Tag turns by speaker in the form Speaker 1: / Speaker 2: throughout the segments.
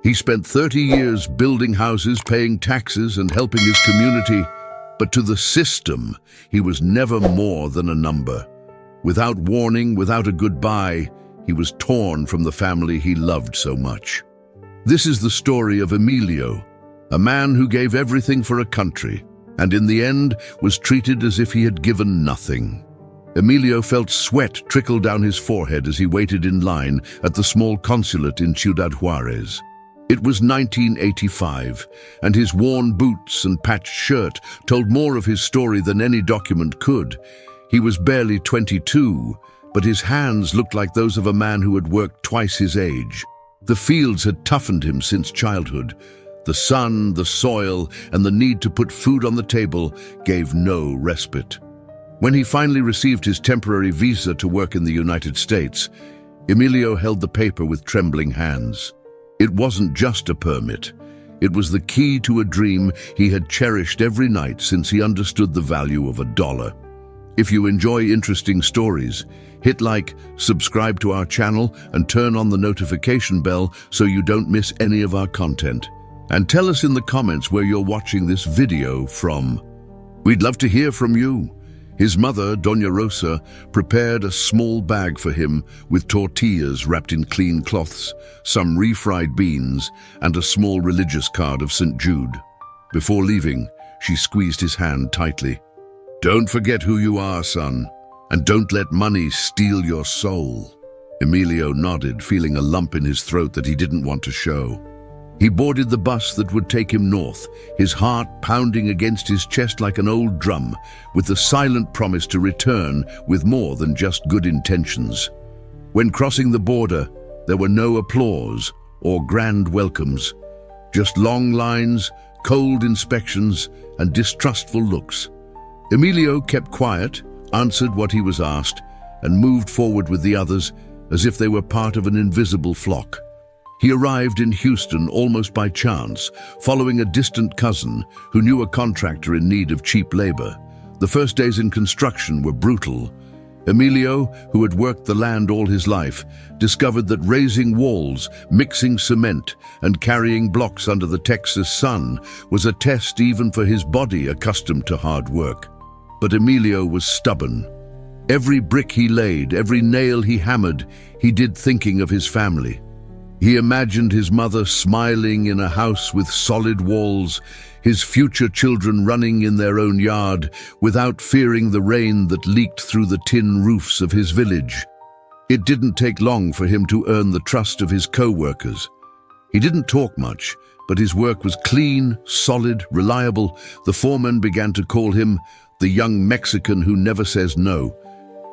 Speaker 1: He spent 30 years building houses, paying taxes, and helping his community, but to the system, he was never more than a number. Without warning, without a goodbye, he was torn from the family he loved so much. This is the story of Emilio, a man who gave everything for a country, and in the end was treated as if he had given nothing. Emilio felt sweat trickle down his forehead as he waited in line at the small consulate in Ciudad Juarez. It was 1985, and his worn boots and patched shirt told more of his story than any document could. He was barely 22, but his hands looked like those of a man who had worked twice his age. The fields had toughened him since childhood. The sun, the soil, and the need to put food on the table gave no respite. When he finally received his temporary visa to work in the United States, Emilio held the paper with trembling hands. It wasn't just a permit. It was the key to a dream he had cherished every night since he understood the value of $1. If you enjoy interesting stories, hit like, subscribe to our channel, and turn on the notification bell so you don't miss any of our content. And tell us in the comments where you're watching this video from. We'd love to hear from you. His mother, Doña Rosa, prepared a small bag for him with tortillas wrapped in clean cloths, some refried beans, and a small religious card of St. Jude. Before leaving, she squeezed his hand tightly. "Don't forget who you are, son, and don't let money steal your soul." Emilio nodded, feeling a lump in his throat that he didn't want to show. He boarded the bus that would take him north, his heart pounding against his chest like an old drum, with the silent promise to return with more than just good intentions. When crossing the border, there were no applause or grand welcomes, just long lines, cold inspections, and distrustful looks. Emilio kept quiet, answered what he was asked, and moved forward with the others as if they were part of an invisible flock. He arrived in Houston almost by chance, following a distant cousin who knew a contractor in need of cheap labor. The first days in construction were brutal. Emilio, who had worked the land all his life, discovered that raising walls, mixing cement, and carrying blocks under the Texas sun was a test even for his body accustomed to hard work. But Emilio was stubborn. Every brick he laid, every nail he hammered, he did thinking of his family. He imagined his mother smiling in a house with solid walls, his future children running in their own yard without fearing the rain that leaked through the tin roofs of his village. It didn't take long for him to earn the trust of his co-workers. He didn't talk much, but his work was clean, solid, reliable. The foreman began to call him the young Mexican who never says no.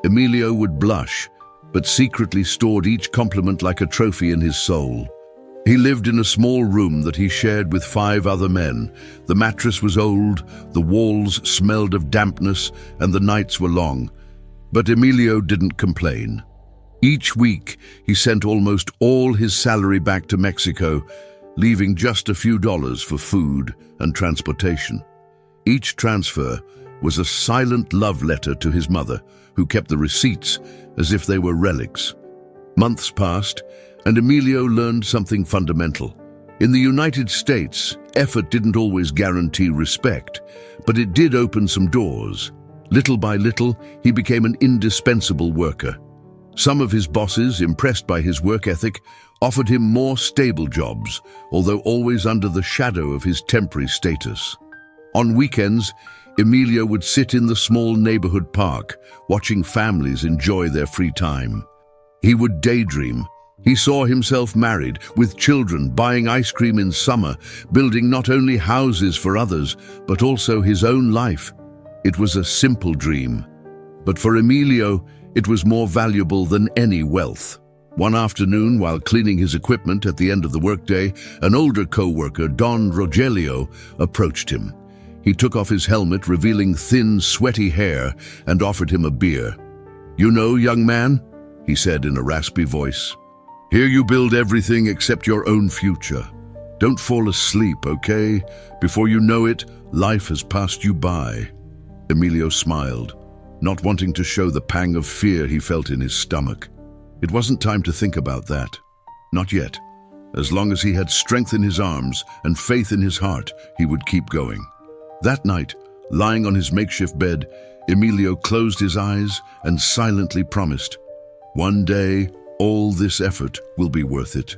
Speaker 1: Emilio would blush, but secretly stored each compliment like a trophy in his soul. He lived in a small room that he shared with 5 other men. The mattress was old, the walls smelled of dampness, and the nights were long. But Emilio didn't complain. Each week, he sent almost all his salary back to Mexico, leaving just a few dollars for food and transportation. Each transfer was a silent love letter to his mother, who kept the receipts as if they were relics. Months passed, and Emilio learned something fundamental. In the United States, effort didn't always guarantee respect, but it did open some doors. Little by little, he became an indispensable worker. Some of his bosses, impressed by his work ethic, offered him more stable jobs, although always under the shadow of his temporary status. On weekends, Emilio would sit in the small neighborhood park, watching families enjoy their free time. He would daydream. He saw himself married, with children, buying ice cream in summer, building not only houses for others, but also his own life. It was a simple dream. But for Emilio, it was more valuable than any wealth. One afternoon, while cleaning his equipment at the end of the workday, an older co-worker, Don Rogelio, approached him. He took off his helmet, revealing thin, sweaty hair, and offered him a beer. "You know, young man," he said in a raspy voice, "here you build everything except your own future. Don't fall asleep, okay? Before you know it, life has passed you by." Emilio smiled, not wanting to show the pang of fear he felt in his stomach. It wasn't time to think about that. Not yet. As long as he had strength in his arms and faith in his heart, he would keep going. That night, lying on his makeshift bed, Emilio closed his eyes and silently promised, "One day, all this effort will be worth it.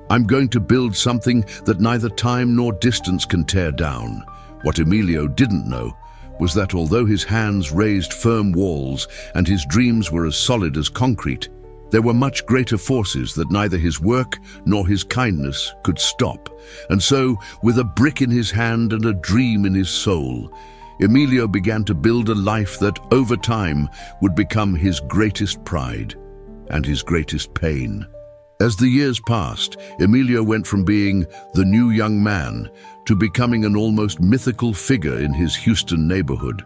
Speaker 1: I'm going to build something that neither time nor distance can tear down." What Emilio didn't know was that although his hands raised firm walls and his dreams were as solid as concrete, there were much greater forces that neither his work nor his kindness could stop. And so, with a brick in his hand and a dream in his soul, Emilio began to build a life that, over time, would become his greatest pride and his greatest pain. As the years passed, Emilio went from being the new young man to becoming an almost mythical figure in his Houston neighborhood.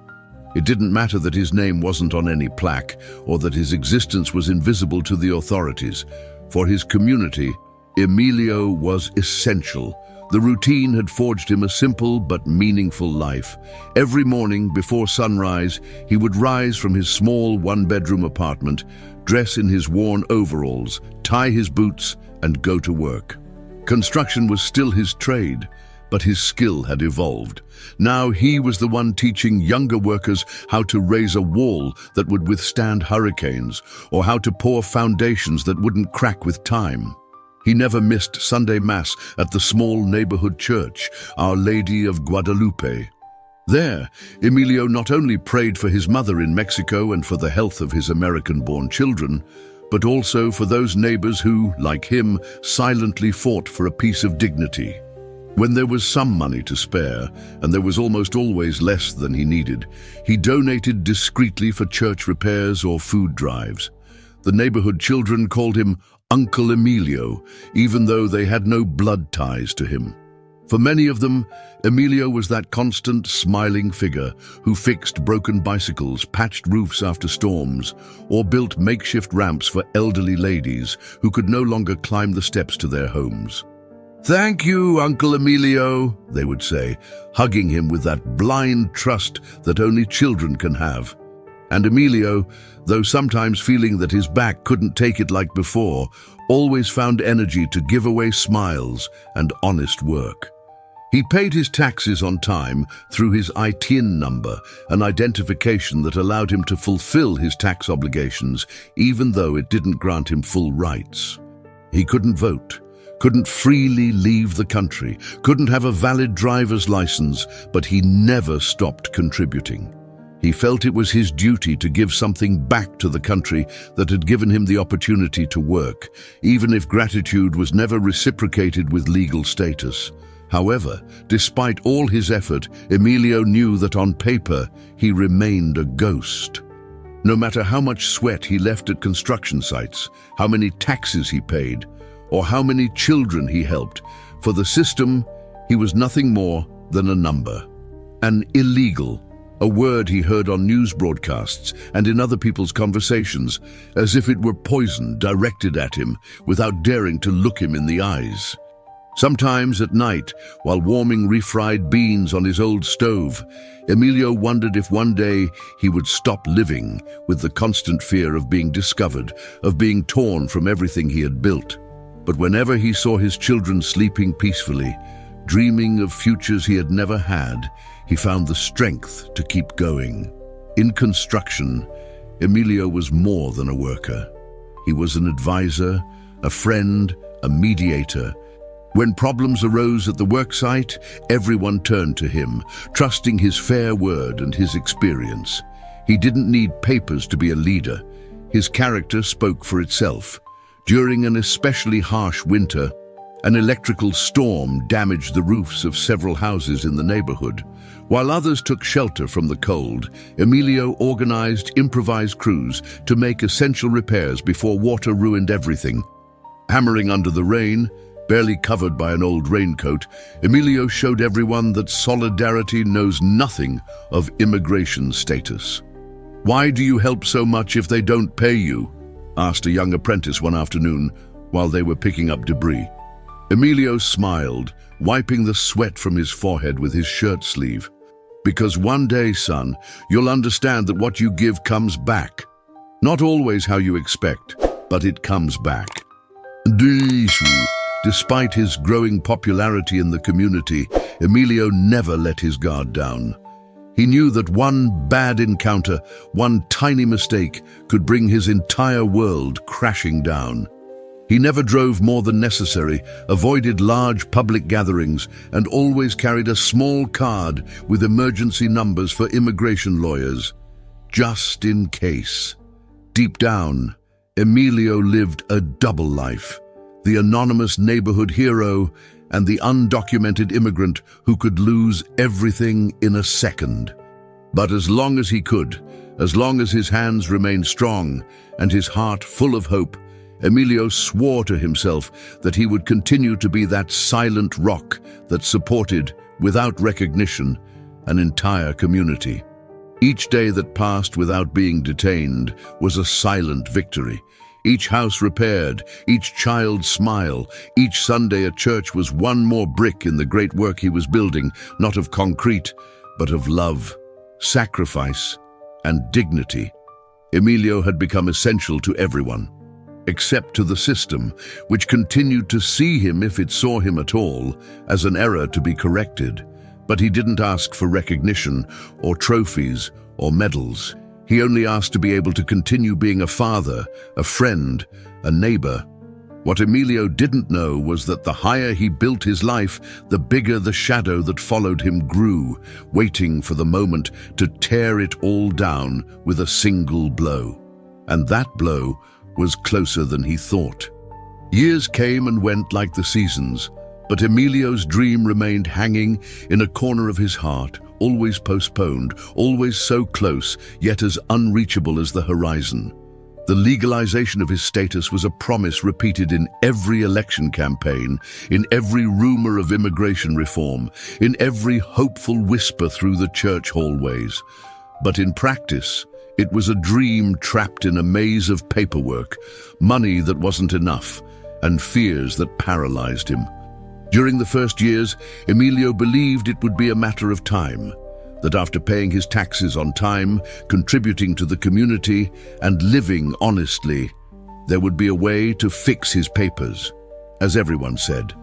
Speaker 1: It didn't matter that his name wasn't on any plaque or that his existence was invisible to the authorities. For his community, Emilio was essential. The routine had forged him a simple but meaningful life. Every morning before sunrise, he would rise from his small one-bedroom apartment, dress in his worn overalls, tie his boots, and go to work. Construction was still his trade, but his skill had evolved. Now he was the one teaching younger workers how to raise a wall that would withstand hurricanes, or how to pour foundations that wouldn't crack with time. He never missed Sunday Mass at the small neighborhood church, Our Lady of Guadalupe. There, Emilio not only prayed for his mother in Mexico and for the health of his American-born children, but also for those neighbors who, like him, silently fought for a piece of dignity. When there was some money to spare, and there was almost always less than he needed, he donated discreetly for church repairs or food drives. The neighborhood children called him Uncle Emilio, even though they had no blood ties to him. For many of them, Emilio was that constant, smiling figure who fixed broken bicycles, patched roofs after storms, or built makeshift ramps for elderly ladies who could no longer climb the steps to their homes. "Thank you, Uncle Emilio," they would say, hugging him with that blind trust that only children can have. And Emilio, though sometimes feeling that his back couldn't take it like before, always found energy to give away smiles and honest work. He paid his taxes on time through his ITIN number, an identification that allowed him to fulfill his tax obligations, even though it didn't grant him full rights. He couldn't vote, couldn't freely leave the country, couldn't have a valid driver's license, but he never stopped contributing. He felt it was his duty to give something back to the country that had given him the opportunity to work, even if gratitude was never reciprocated with legal status. However, despite all his effort, Emilio knew that on paper he remained a ghost. No matter how much sweat he left at construction sites, how many taxes he paid, or how many children he helped, for the system, he was nothing more than a number. An illegal, a word he heard on news broadcasts and in other people's conversations, as if it were poison directed at him without daring to look him in the eyes. Sometimes at night, while warming refried beans on his old stove, Emilio wondered if one day he would stop living with the constant fear of being discovered, of being torn from everything he had built. But whenever he saw his children sleeping peacefully, dreaming of futures he had never had, he found the strength to keep going. In construction, Emilio was more than a worker. He was an advisor, a friend, a mediator. When problems arose at the worksite, everyone turned to him, trusting his fair word and his experience. He didn't need papers to be a leader. His character spoke for itself. During an especially harsh winter, an electrical storm damaged the roofs of several houses in the neighborhood. While others took shelter from the cold, Emilio organized improvised crews to make essential repairs before water ruined everything. Hammering under the rain, barely covered by an old raincoat, Emilio showed everyone that solidarity knows nothing of immigration status. "Why do you help so much if they don't pay you?" asked a young apprentice one afternoon while they were picking up debris. Emilio smiled, wiping the sweat from his forehead with his shirt sleeve. "Because one day, son, you'll understand that what you give comes back. Not always how you expect, but it comes back." Despite his growing popularity in the community, Emilio never let his guard down. He knew that one bad encounter, one tiny mistake, could bring his entire world crashing down. He never drove more than necessary, avoided large public gatherings, and always carried a small card with emergency numbers for immigration lawyers, just in case. Deep down, Emilio lived a double life: the anonymous neighborhood hero and the undocumented immigrant who could lose everything in a second. But as long as he could, as long as his hands remained strong and his heart full of hope, Emilio swore to himself that he would continue to be that silent rock that supported, without recognition, an entire community. Each day that passed without being detained was a silent victory. Each house repaired, each child smile, each Sunday at church was one more brick in the great work he was building, not of concrete, but of love, sacrifice, and dignity. Emilio had become essential to everyone, except to the system, which continued to see him, if it saw him at all, as an error to be corrected. But he didn't ask for recognition or trophies or medals. He only asked to be able to continue being a father, a friend, a neighbor. What Emilio didn't know was that the higher he built his life, the bigger the shadow that followed him grew, waiting for the moment to tear it all down with a single blow. And that blow was closer than he thought. Years came and went like the seasons, but Emilio's dream remained hanging in a corner of his heart, always postponed, always so close, yet as unreachable as the horizon. The legalization of his status was a promise repeated in every election campaign, in every rumor of immigration reform, in every hopeful whisper through the church hallways. But in practice, it was a dream trapped in a maze of paperwork, money that wasn't enough, and fears that paralyzed him. During the first years, Emilio believed it would be a matter of time, that after paying his taxes on time, contributing to the community, and living honestly, there would be a way to fix his papers, as everyone said.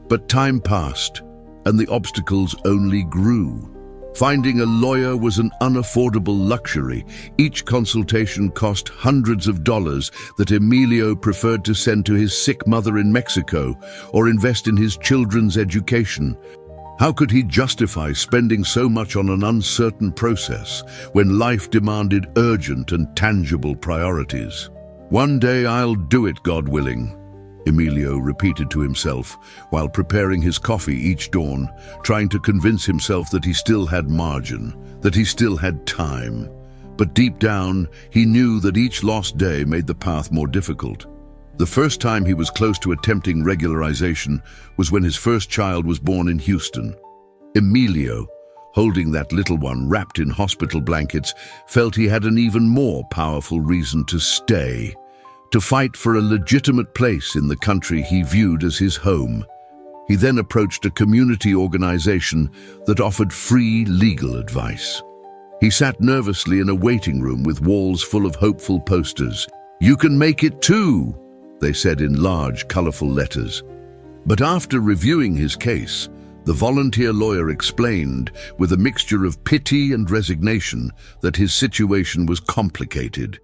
Speaker 1: But time passed, and the obstacles only grew. Finding a lawyer was an unaffordable luxury. Each consultation cost hundreds of dollars that Emilio preferred to send to his sick mother in Mexico or invest in his children's education. How could he justify spending so much on an uncertain process when life demanded urgent and tangible priorities? "One day I'll do it, God willing," Emilio repeated to himself while preparing his coffee each dawn, trying to convince himself that he still had margin, that he still had time. But deep down, he knew that each lost day made the path more difficult. The first time he was close to attempting regularization was when his first child was born in Houston. Emilio, holding that little one wrapped in hospital blankets, felt he had an even more powerful reason to stay, to fight for a legitimate place in the country he viewed as his home. He then approached a community organization that offered free legal advice. He sat nervously in a waiting room with walls full of hopeful posters. "You can make it too," they said in large, colorful letters. But after reviewing his case, the volunteer lawyer explained, with a mixture of pity and resignation, that his situation was complicated.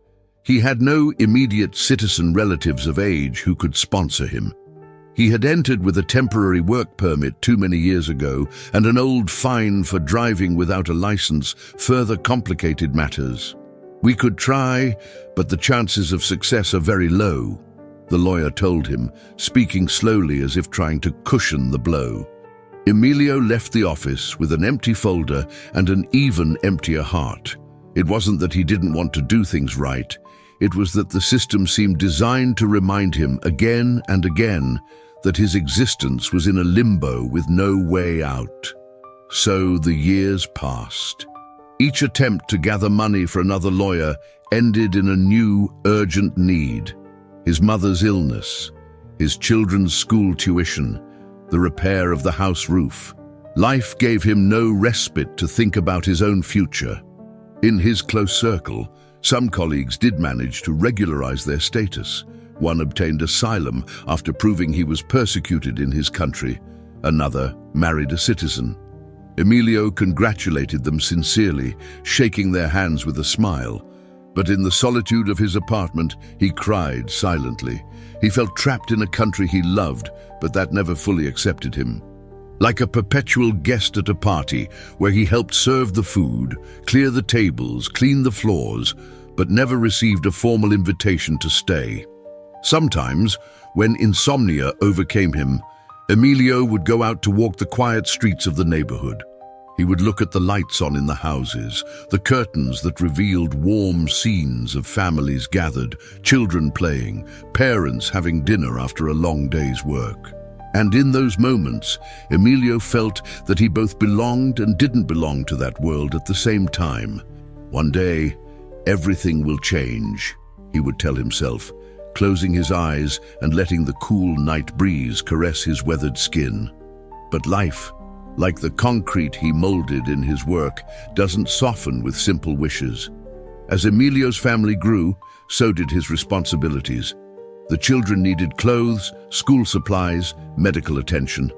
Speaker 1: He had no immediate citizen relatives of age who could sponsor him. He had entered with a temporary work permit too many years ago, and an old fine for driving without a license further complicated matters. "We could try, but the chances of success are very low," the lawyer told him, speaking slowly as if trying to cushion the blow. Emilio left the office with an empty folder and an even emptier heart. It wasn't that he didn't want to do things right. It was that the system seemed designed to remind him again and again that his existence was in a limbo with no way out. So the years passed. Each attempt to gather money for another lawyer ended in a new, urgent need: his mother's illness, his children's school tuition, the repair of the house roof. Life gave him no respite to think about his own future. In his close circle, some colleagues did manage to regularize their status, One obtained asylum after proving he was persecuted in his country. Another married a citizen. Emilio congratulated them sincerely, shaking their hands with a smile. But in the solitude of his apartment, he cried silently. He felt trapped in a country he loved, but that never fully accepted him. Like a perpetual guest at a party where he helped serve the food, clear the tables, clean the floors, but never received a formal invitation to stay. Sometimes, when insomnia overcame him, Emilio would go out to walk the quiet streets of the neighborhood. He would look at the lights on in the houses, the curtains that revealed warm scenes of families gathered, children playing, parents having dinner after a long day's work. And in those moments, Emilio felt that he both belonged and didn't belong to that world at the same time. One day, everything will change, he would tell himself, closing his eyes and letting the cool night breeze caress his weathered skin. But life, like the concrete he molded in his work, doesn't soften with simple wishes. As Emilio's family grew, so did his responsibilities. The children needed clothes, school supplies, medical attention.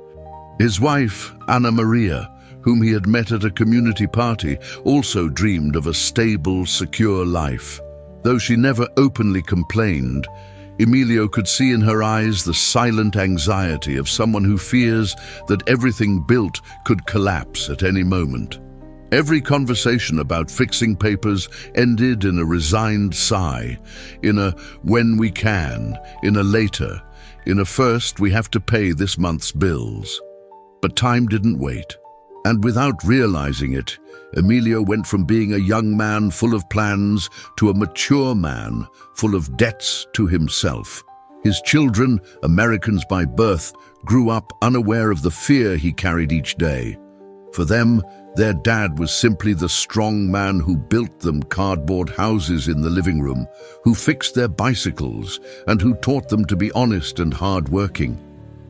Speaker 1: His wife, Anna Maria, whom he had met at a community party, also dreamed of a stable, secure life. Though she never openly complained, Emilio could see in her eyes the silent anxiety of someone who fears that everything built could collapse at any moment. Every conversation about fixing papers ended in a resigned sigh, in a "when we can," in a "later," in a "first we have to pay this month's bills." But time didn't wait. And without realizing it, Emilio went from being a young man full of plans to a mature man full of debts to himself. His children, Americans by birth, grew up unaware of the fear he carried each day. For them, their dad was simply the strong man who built them cardboard houses in the living room, who fixed their bicycles, and who taught them to be honest and hard-working.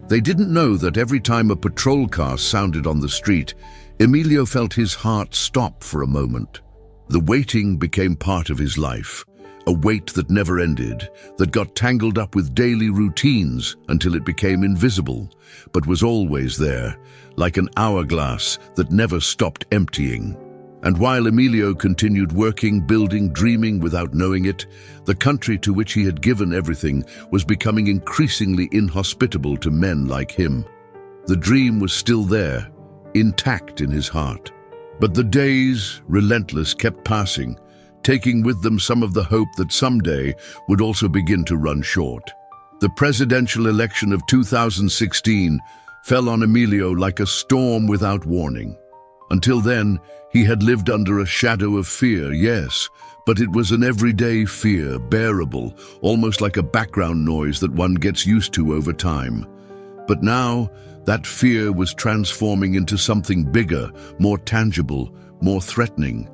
Speaker 1: They didn't know that every time a patrol car sounded on the street, Emilio felt his heart stop for a moment. The waiting became part of his life, a wait that never ended, that got tangled up with daily routines until it became invisible, but was always there, like an hourglass that never stopped emptying. And while Emilio continued working, building, dreaming without knowing it, the country to which he had given everything was becoming increasingly inhospitable to men like him. The dream was still there, intact in his heart. But the days, relentless, kept passing, taking with them some of the hope that someday would also begin to run short. The presidential election of 2016 fell on Emilio like a storm without warning. Until then, he had lived under a shadow of fear, yes, but it was an everyday fear, bearable, almost like a background noise that one gets used to over time. But now, that fear was transforming into something bigger, more tangible, more threatening.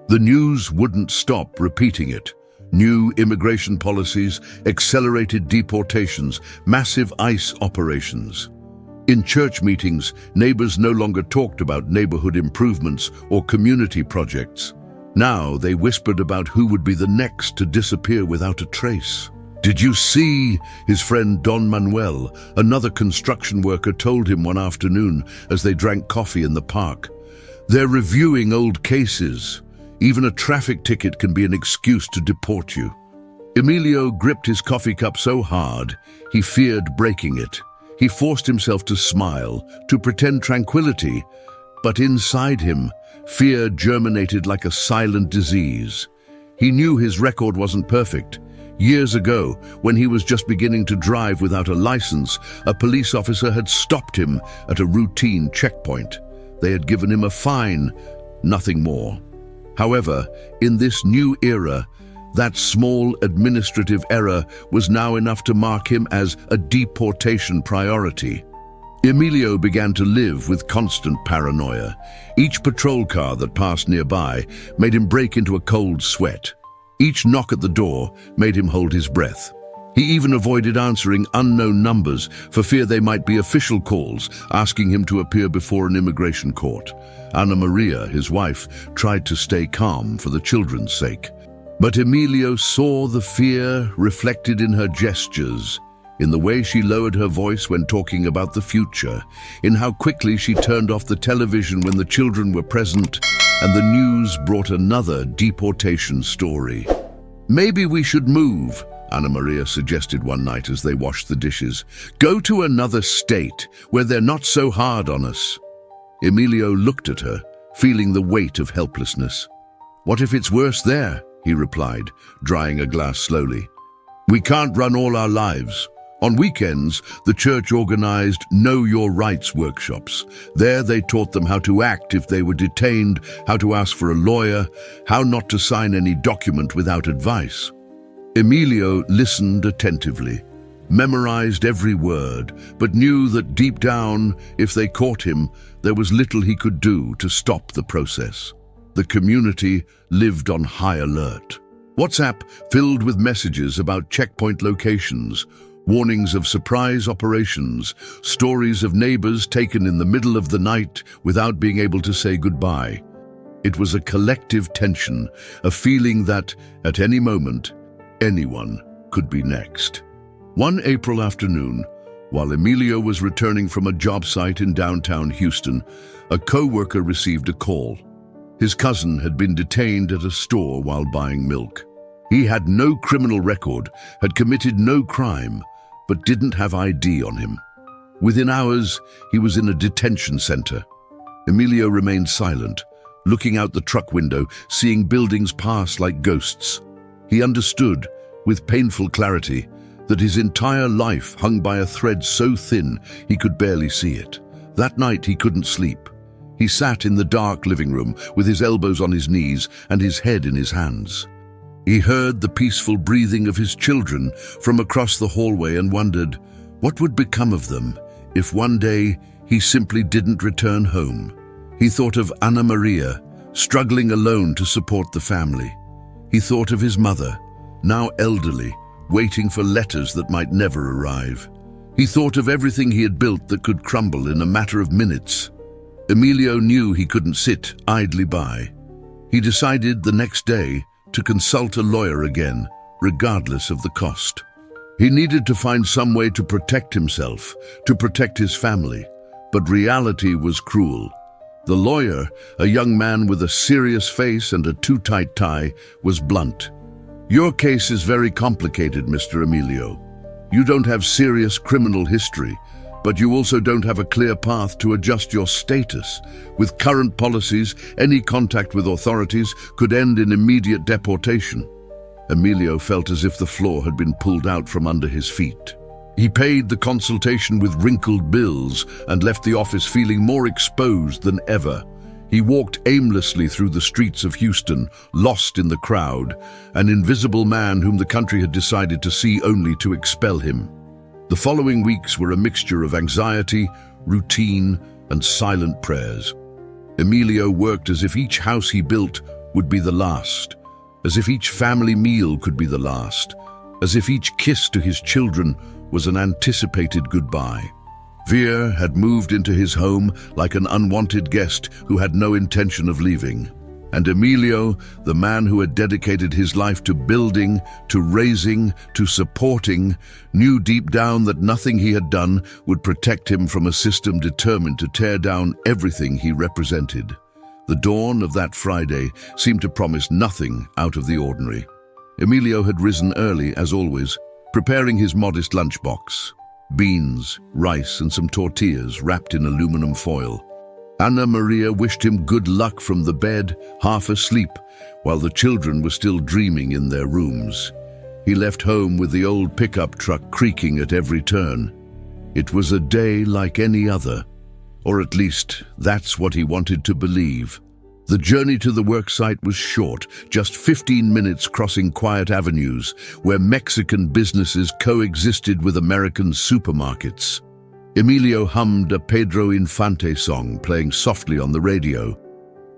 Speaker 1: The news wouldn't stop repeating it. New immigration policies, accelerated deportations, massive ICE operations. In church meetings, neighbors no longer talked about neighborhood improvements or community projects. Now they whispered about who would be the next to disappear without a trace. "Did you see?" his friend Don Manuel, another construction worker, told him one afternoon as they drank coffee in the park. "They're reviewing old cases. Even a traffic ticket can be an excuse to deport you." Emilio gripped his coffee cup so hard, he feared breaking it. He forced himself to smile, to pretend tranquility, but inside him, fear germinated like a silent disease. He knew his record wasn't perfect. Years ago, when he was just beginning to drive without a license, a police officer had stopped him at a routine checkpoint. They had given him a fine, nothing more. However, in this new era, that small administrative error was now enough to mark him as a deportation priority. Emilio began to live with constant paranoia. Each patrol car that passed nearby made him break into a cold sweat. Each knock at the door made him hold his breath. He even avoided answering unknown numbers for fear they might be official calls asking him to appear before an immigration court. Anna Maria, his wife, tried to stay calm for the children's sake. But Emilio saw the fear reflected in her gestures, in the way she lowered her voice when talking about the future, in how quickly she turned off the television when the children were present, and the news brought another deportation story. "Maybe we should move," Anna Maria suggested one night as they washed the dishes. "Go to another state where they're not so hard on us." Emilio looked at her, feeling the weight of helplessness. "What if it's worse there?" he replied, drying a glass slowly. "We can't run all our lives." On weekends, the church organized Know Your Rights workshops. There they taught them how to act if they were detained, how to ask for a lawyer, how not to sign any document without advice. Emilio listened attentively, memorized every word, but knew that deep down, if they caught him, there was little he could do to stop the process. The community lived on high alert. WhatsApp filled with messages about checkpoint locations, warnings of surprise operations, stories of neighbors taken in the middle of the night without being able to say goodbye. It was a collective tension, a feeling that, at any moment, anyone could be next. One April afternoon, while Emilio was returning from a job site in downtown Houston, a co-worker received a call. His cousin had been detained at a store while buying milk. He had no criminal record, had committed no crime, but didn't have ID on him. Within hours, he was in a detention center. Emilio remained silent, looking out the truck window, seeing buildings pass like ghosts. He understood, with painful clarity, that his entire life hung by a thread so thin he could barely see it. That night he couldn't sleep. He sat in the dark living room with his elbows on his knees and his head in his hands. He heard the peaceful breathing of his children from across the hallway and wondered what would become of them if one day he simply didn't return home. He thought of Anna Maria, struggling alone to support the family. He thought of his mother, now elderly, waiting for letters that might never arrive. He thought of everything he had built that could crumble in a matter of minutes. Emilio knew he couldn't sit idly by. He decided the next day to consult a lawyer again, regardless of the cost. He needed to find some way to protect himself, to protect his family, but reality was cruel. The lawyer, a young man with a serious face and a too-tight tie, was blunt. "Your case is very complicated, Mr. Emilio. You don't have serious criminal history, but you also don't have a clear path to adjust your status. With current policies, any contact with authorities could end in immediate deportation." Emilio felt as if the floor had been pulled out from under his feet. He paid the consultation with wrinkled bills and left the office feeling more exposed than ever. He walked aimlessly through the streets of Houston, lost in the crowd, an invisible man whom the country had decided to see only to expel him. The following weeks were a mixture of anxiety, routine, and silent prayers. Emilio worked as if each house he built would be the last, as if each family meal could be the last, as if each kiss to his children was an anticipated goodbye. Fear had moved into his home like an unwanted guest who had no intention of leaving. And Emilio, the man who had dedicated his life to building, to raising, to supporting, knew deep down that nothing he had done would protect him from a system determined to tear down everything he represented. The dawn of that Friday seemed to promise nothing out of the ordinary. Emilio had risen early, as always, preparing his modest lunchbox. Beans, rice, and some tortillas wrapped in aluminum foil. Anna Maria wished him good luck from the bed, half asleep, while the children were still dreaming in their rooms. He left home with the old pickup truck creaking at every turn. It was a day like any other, or at least that's what he wanted to believe. The journey to the worksite was short, just 15 minutes crossing quiet avenues where Mexican businesses coexisted with American supermarkets. Emilio hummed a Pedro Infante song playing softly on the radio.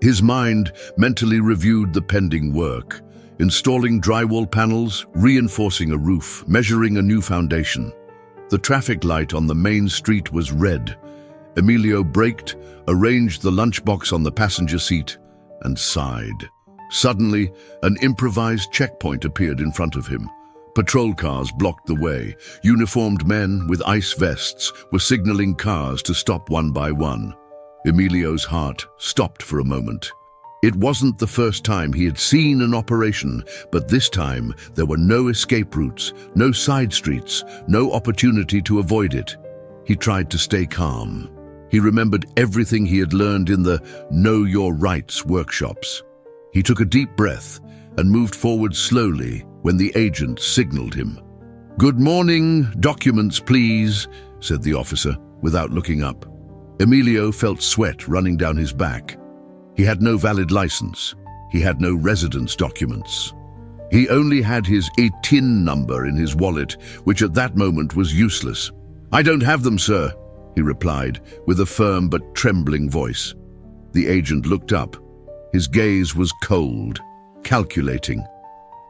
Speaker 1: His mind mentally reviewed the pending work, installing drywall panels, reinforcing a roof, measuring a new foundation. The traffic light on the main street was red. Emilio braked, arranged the lunchbox on the passenger seat, and sighed. Suddenly, an improvised checkpoint appeared in front of him. Patrol cars blocked the way. Uniformed men with ice vests were signaling cars to stop one by one. Emilio's heart stopped for a moment. It wasn't the first time he had seen an operation, but this time there were no escape routes, no side streets, no opportunity to avoid it. He tried to stay calm. He remembered everything he had learned in the Know Your Rights workshops. He took a deep breath and moved forward slowly when the agent signaled him. "Good morning, documents please," said the officer without looking up. Emilio felt sweat running down his back. He had no valid license. He had no residence documents. He only had his TIN number in his wallet, which at that moment was useless. "I don't have them, sir," he replied with a firm but trembling voice. The agent looked up. His gaze was cold, calculating.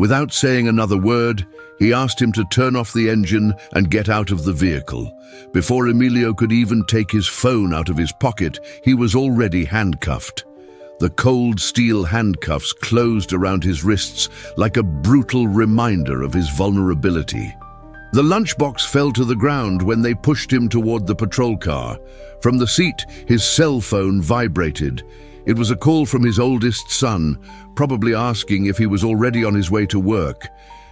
Speaker 1: Without saying another word, he asked him to turn off the engine and get out of the vehicle. Before Emilio could even take his phone out of his pocket, he was already handcuffed. The cold steel handcuffs closed around his wrists like a brutal reminder of his vulnerability. The lunchbox fell to the ground when they pushed him toward the patrol car. From the seat, his cell phone vibrated. It was a call from his oldest son, probably asking if he was already on his way to work.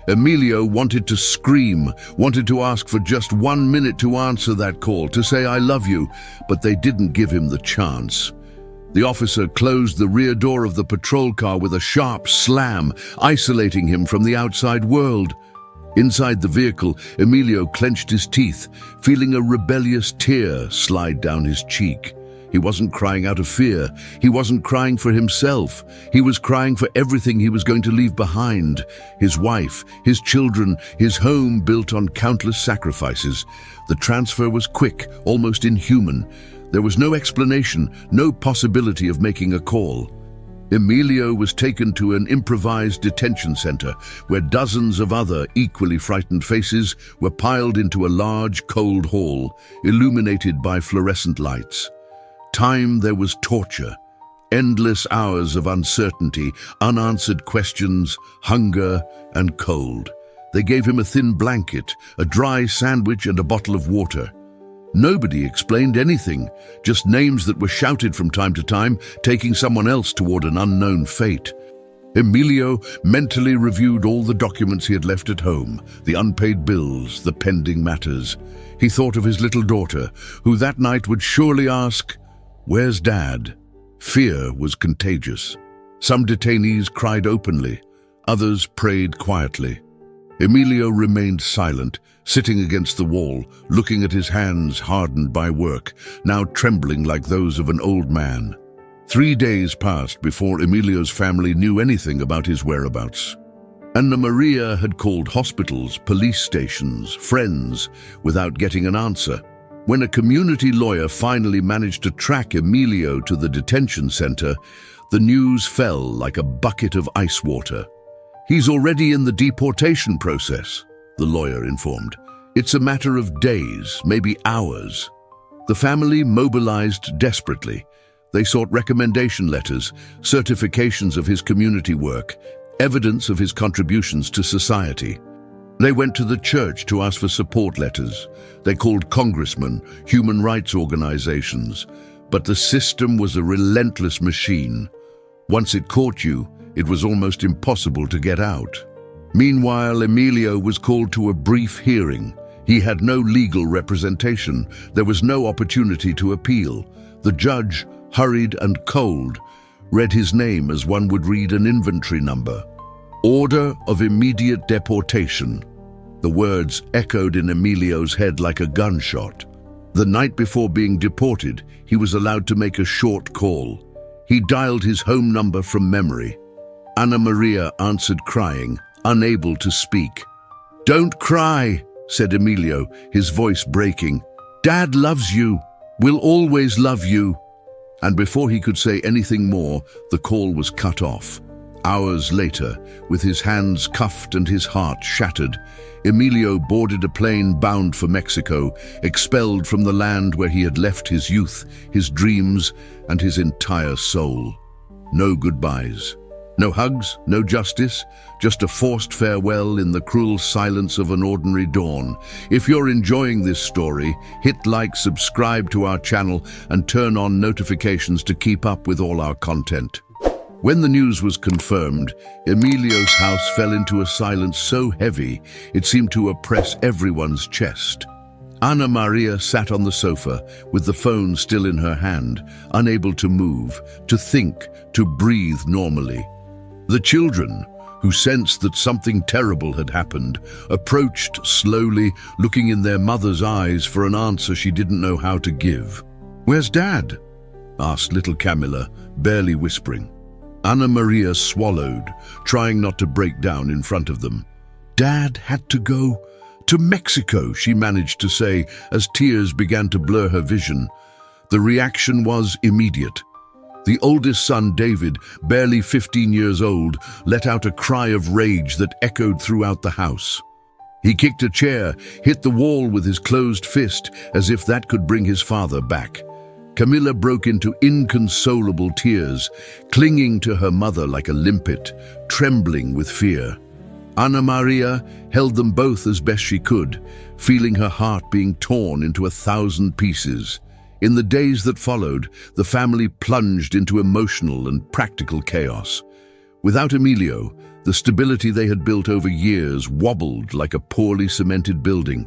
Speaker 1: Emilio wanted to scream, wanted to ask for just 1 minute to answer that call, to say "I love you," but they didn't give him the chance. The officer closed the rear door of the patrol car with a sharp slam, isolating him from the outside world. Inside the vehicle, Emilio clenched his teeth, feeling a rebellious tear slide down his cheek. He wasn't crying out of fear. He wasn't crying for himself. He was crying for everything he was going to leave behind. His wife, his children, his home built on countless sacrifices. The transfer was quick, almost inhuman. There was no explanation, no possibility of making a call. Emilio was taken to an improvised detention center where dozens of other equally frightened faces were piled into a large, cold hall, illuminated by fluorescent lights. Time there was torture, endless hours of uncertainty, unanswered questions, hunger and cold. They gave him a thin blanket, a dry sandwich and a bottle of water. Nobody explained anything, just names that were shouted from time to time, taking someone else toward an unknown fate. Emilio mentally reviewed all the documents he had left at home, the unpaid bills, the pending matters. He thought of his little daughter, who that night would surely ask, "Where's Dad?" Fear was contagious. Some detainees cried openly, others prayed quietly. Emilio remained silent, sitting against the wall, looking at his hands hardened by work, now trembling like those of an old man. 3 days passed before Emilio's family knew anything about his whereabouts. Anna Maria had called hospitals, police stations, friends, without getting an answer. When a community lawyer finally managed to track Emilio to the detention center, the news fell like a bucket of ice water. "He's already in the deportation process," the lawyer informed. "It's a matter of days, maybe hours." The family mobilized desperately. They sought recommendation letters, certifications of his community work, evidence of his contributions to society. They went to the church to ask for support letters. They called congressmen, human rights organizations. But the system was a relentless machine. Once it caught you, it was almost impossible to get out. Meanwhile, Emilio was called to a brief hearing. He had no legal representation. There was no opportunity to appeal. The judge, hurried and cold, read his name as one would read an inventory number. Order of immediate deportation. The words echoed in Emilio's head like a gunshot. The night before being deported, he was allowed to make a short call. He dialed his home number from memory. Anna Maria answered crying, unable to speak. "Don't cry," said Emilio, his voice breaking. "Dad loves you, will always love you." And before he could say anything more, the call was cut off. Hours later, with his hands cuffed and his heart shattered, Emilio boarded a plane bound for Mexico, expelled from the land where he had left his youth, his dreams, and his entire soul. No goodbyes, No hugs, no justice, just a forced farewell in the cruel silence of an ordinary dawn. If you're enjoying this story, hit like, subscribe to our channel, and turn on notifications to keep up with all our content. When the news was confirmed, Emilio's house fell into a silence so heavy it seemed to oppress everyone's chest. Ana Maria sat on the sofa, with the phone still in her hand, unable to move, to think, to breathe normally. The children, who sensed that something terrible had happened, approached slowly, looking in their mother's eyes for an answer she didn't know how to give. "Where's Dad?" asked little Camilla, barely whispering. Ana Maria swallowed, trying not to break down in front of them. "Dad had to go to Mexico," she managed to say as tears began to blur her vision. The reaction was immediate. The oldest son, David, barely 15 years old, let out a cry of rage that echoed throughout the house. He kicked a chair, hit the wall with his closed fist, as if that could bring his father back. Camilla broke into inconsolable tears, clinging to her mother like a limpet, trembling with fear. Ana Maria held them both as best she could, feeling her heart being torn into 1,000 pieces. In the days that followed, the family plunged into emotional and practical chaos. Without Emilio, the stability they had built over years wobbled like a poorly cemented building.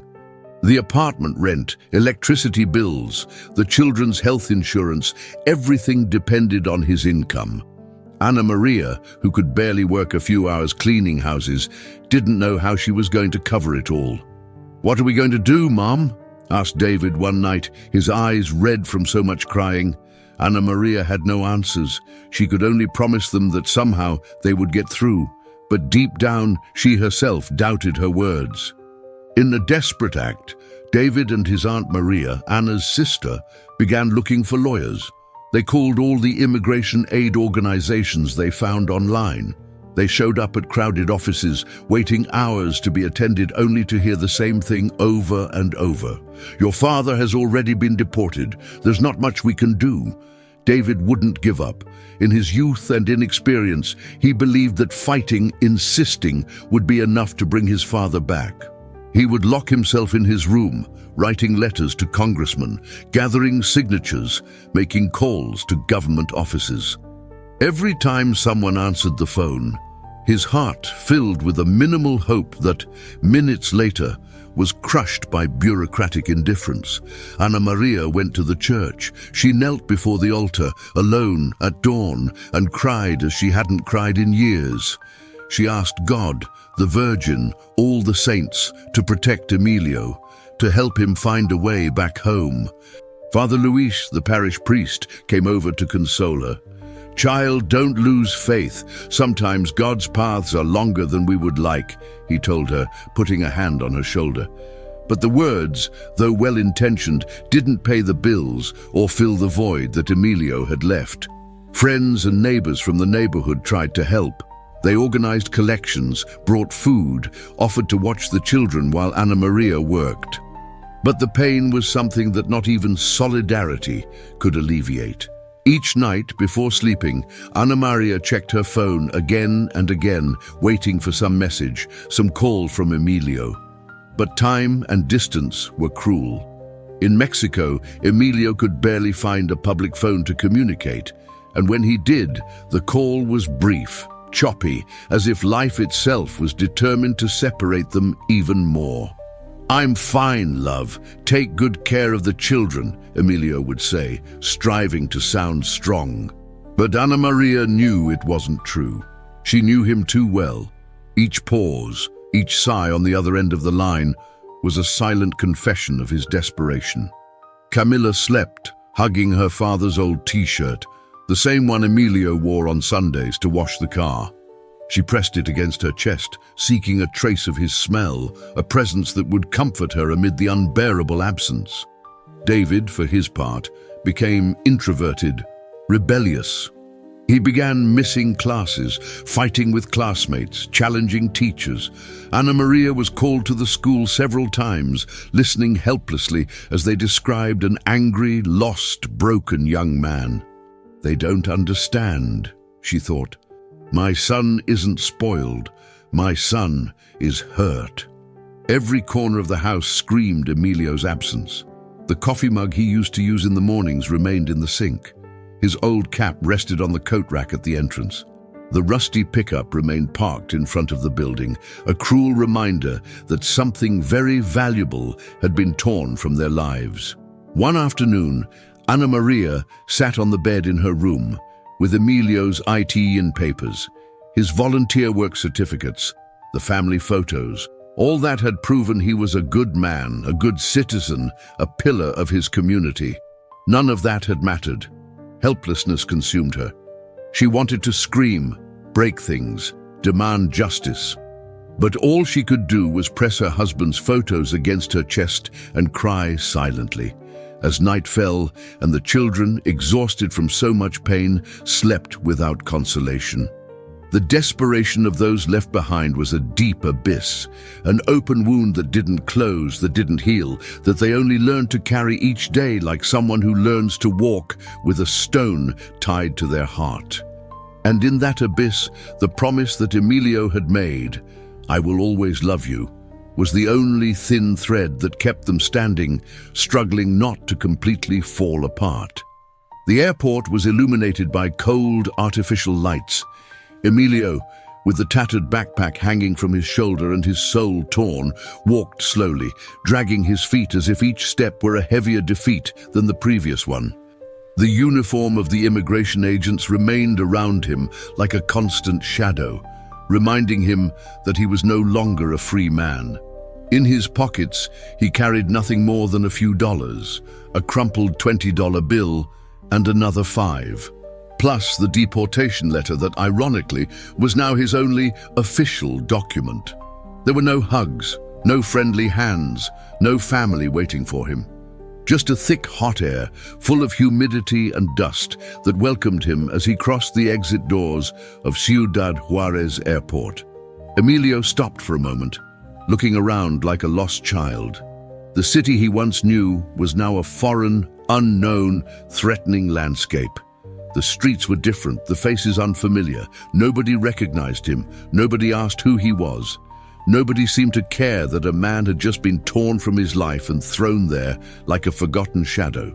Speaker 1: The apartment rent, electricity bills, the children's health insurance, everything depended on his income. Ana Maria, who could barely work a few hours cleaning houses, didn't know how she was going to cover it all. "What are we going to do, Mom?" asked David one night, his eyes red from so much crying. Ana Maria had no answers. She could only promise them that somehow they would get through, but deep down she herself doubted her words. In a desperate act, David and his Aunt Maria, Anna's sister, began looking for lawyers. They called all the immigration aid organizations they found online. They showed up at crowded offices, waiting hours to be attended only to hear the same thing over and over. "Your father has already been deported. There's not much we can do." David wouldn't give up. In his youth and inexperience, he believed that fighting, insisting, would be enough to bring his father back. He would lock himself in his room, writing letters to congressmen, gathering signatures, making calls to government offices. Every time someone answered the phone, his heart filled with a minimal hope that, minutes later, was crushed by bureaucratic indifference. Ana Maria went to the church. She knelt before the altar, alone, at dawn, and cried as she hadn't cried in years. She asked God, the Virgin, all the saints, to protect Emilio, to help him find a way back home. Father Luis, the parish priest, came over to console her. "Child, don't lose faith. Sometimes God's paths are longer than we would like," he told her, putting a hand on her shoulder. But the words, though well-intentioned, didn't pay the bills or fill the void that Emilio had left. Friends and neighbors from the neighborhood tried to help. They organized collections, brought food, offered to watch the children while Ana Maria worked. But the pain was something that not even solidarity could alleviate. Each night, before sleeping, Ana Maria checked her phone again and again, waiting for some message, some call from Emilio. But time and distance were cruel. In Mexico, Emilio could barely find a public phone to communicate, and when he did, the call was brief, choppy, as if life itself was determined to separate them even more. "I'm fine, love. Take good care of the children," Emilio would say, striving to sound strong. But Ana Maria knew it wasn't true. She knew him too well. Each pause, each sigh on the other end of the line was a silent confession of his desperation. Camilla slept, hugging her father's old t-shirt, the same one Emilio wore on Sundays to wash the car. She pressed it against her chest, seeking a trace of his smell, a presence that would comfort her amid the unbearable absence. David, for his part, became introverted, rebellious. He began missing classes, fighting with classmates, challenging teachers. Ana Maria was called to the school several times, listening helplessly as they described an angry, lost, broken young man. "They don't understand," she thought. My son isn't spoiled. My son is hurt. Every corner of the house screamed Emilio's absence. The coffee mug he used to use in the mornings remained in the sink. His old cap rested on the coat rack at the entrance. The rusty pickup remained parked in front of the building, a cruel reminder that something very valuable had been torn from their lives. One afternoon, Anna Maria sat on the bed in her room with Emilio's IT papers, his volunteer work certificates, the family photos. All that had proven he was a good man, a good citizen, a pillar of his community. None of that had mattered. Helplessness consumed her. She wanted to scream, break things, demand justice. But all she could do was press her husband's photos against her chest and cry silently. As night fell and the children, exhausted from so much pain, slept without consolation. The desperation of those left behind was a deep abyss, an open wound that didn't close, that didn't heal, that they only learned to carry each day like someone who learns to walk with a stone tied to their heart. And in that abyss, the promise that Emilio had made, "I will always love you," was the only thin thread that kept them standing, struggling not to completely fall apart. The airport was illuminated by cold, artificial lights. Emilio, with the tattered backpack hanging from his shoulder and his soul torn, walked slowly, dragging his feet as if each step were a heavier defeat than the previous one. The uniform of the immigration agents remained around him like a constant shadow, reminding him that he was no longer a free man. In his pockets, he carried nothing more than a few dollars, a crumpled $20 bill and another $5. Plus the deportation letter that, ironically, was now his only official document. There were no hugs, no friendly hands, no family waiting for him. Just a thick hot air, full of humidity and dust, that welcomed him as he crossed the exit doors of Ciudad Juarez Airport. Emilio stopped for a moment, looking around like a lost child. The city he once knew was now a foreign, unknown, threatening landscape. The streets were different, the faces unfamiliar. Nobody recognized him. Nobody asked who he was. Nobody seemed to care that a man had just been torn from his life and thrown there like a forgotten shadow.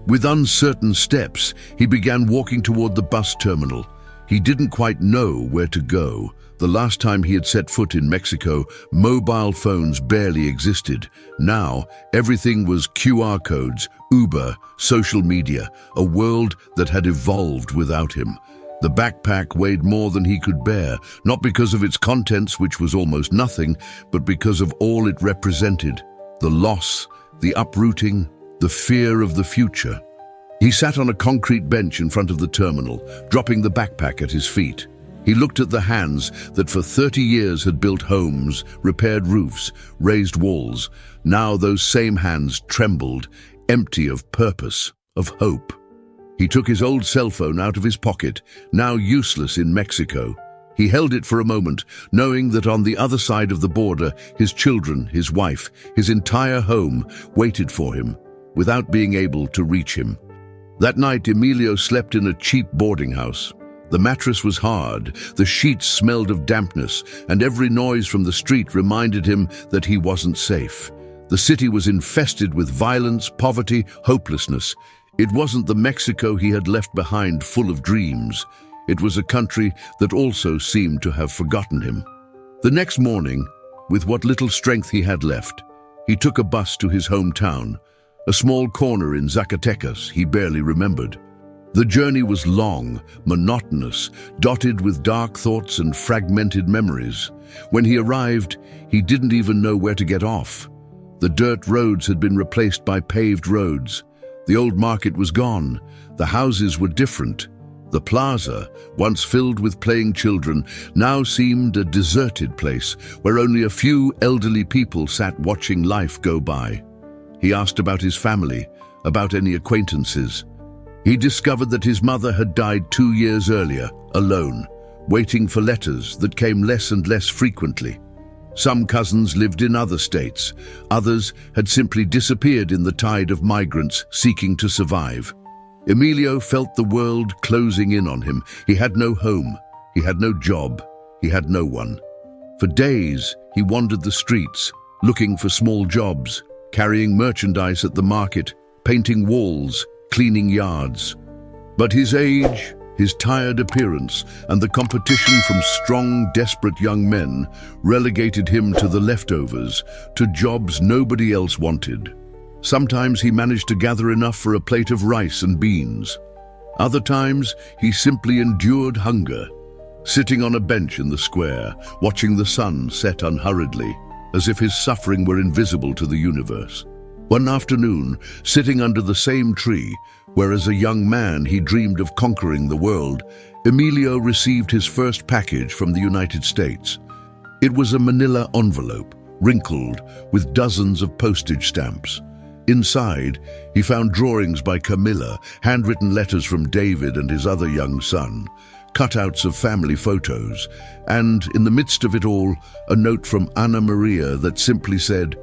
Speaker 1: With uncertain steps, he began walking toward the bus terminal. He didn't quite know where to go. The last time he had set foot in Mexico, mobile phones barely existed. Now, everything was QR codes, Uber, social media, a world that had evolved without him. The backpack weighed more than he could bear, not because of its contents, which was almost nothing, but because of all it represented: the loss, the uprooting, the fear of the future. He sat on a concrete bench in front of the terminal, dropping the backpack at his feet. He looked at the hands that for 30 years had built homes, repaired roofs, raised walls. Now those same hands trembled, empty of purpose, of hope. He took his old cell phone out of his pocket, now useless in Mexico. He held it for a moment, knowing that on the other side of the border, his children, his wife, his entire home waited for him, without being able to reach him. That night, Emilio slept in a cheap boarding house. The mattress was hard, the sheets smelled of dampness, and every noise from the street reminded him that he wasn't safe. The city was infested with violence, poverty, hopelessness. It wasn't the Mexico he had left behind full of dreams. It was a country that also seemed to have forgotten him. The next morning, with what little strength he had left, he took a bus to his hometown, a small corner in Zacatecas he barely remembered. The journey was long, monotonous, dotted with dark thoughts and fragmented memories. When he arrived, he didn't even know where to get off. The dirt roads had been replaced by paved roads. The old market was gone. The houses were different. The plaza, once filled with playing children, now seemed a deserted place where only a few elderly people sat watching life go by. He asked about his family, about any acquaintances. He discovered that his mother had died 2 years earlier, alone, waiting for letters that came less and less frequently. Some cousins lived in other states. Others had simply disappeared in the tide of migrants seeking to survive. Emilio felt the world closing in on him. He had no home. He had no job. He had no one. For days, he wandered the streets, looking for small jobs, carrying merchandise at the market, painting walls, cleaning yards. But his age, his tired appearance, and the competition from strong, desperate young men relegated him to the leftovers, to jobs nobody else wanted. Sometimes he managed to gather enough for a plate of rice and beans. Other times, he simply endured hunger, sitting on a bench in the square, watching the sun set unhurriedly, as if his suffering were invisible to the universe. One afternoon, sitting under the same tree, where as a young man he dreamed of conquering the world, Emilio received his first package from the United States. It was a manila envelope, wrinkled, with dozens of postage stamps. Inside, he found drawings by Camilla, handwritten letters from David and his other young son, cutouts of family photos, and, in the midst of it all, a note from Ana Maria that simply said,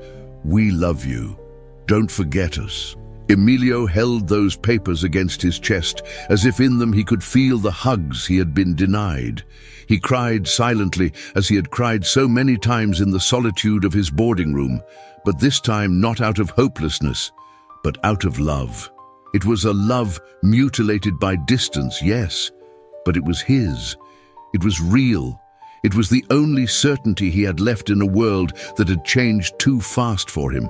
Speaker 1: "We love you. Don't forget us." Emilio held those papers against his chest, as if in them he could feel the hugs he had been denied. He cried silently, as he had cried so many times in the solitude of his boarding room, but this time not out of hopelessness, but out of love. It was a love mutilated by distance, yes, but it was his. It was real. It was the only certainty he had left in a world that had changed too fast for him.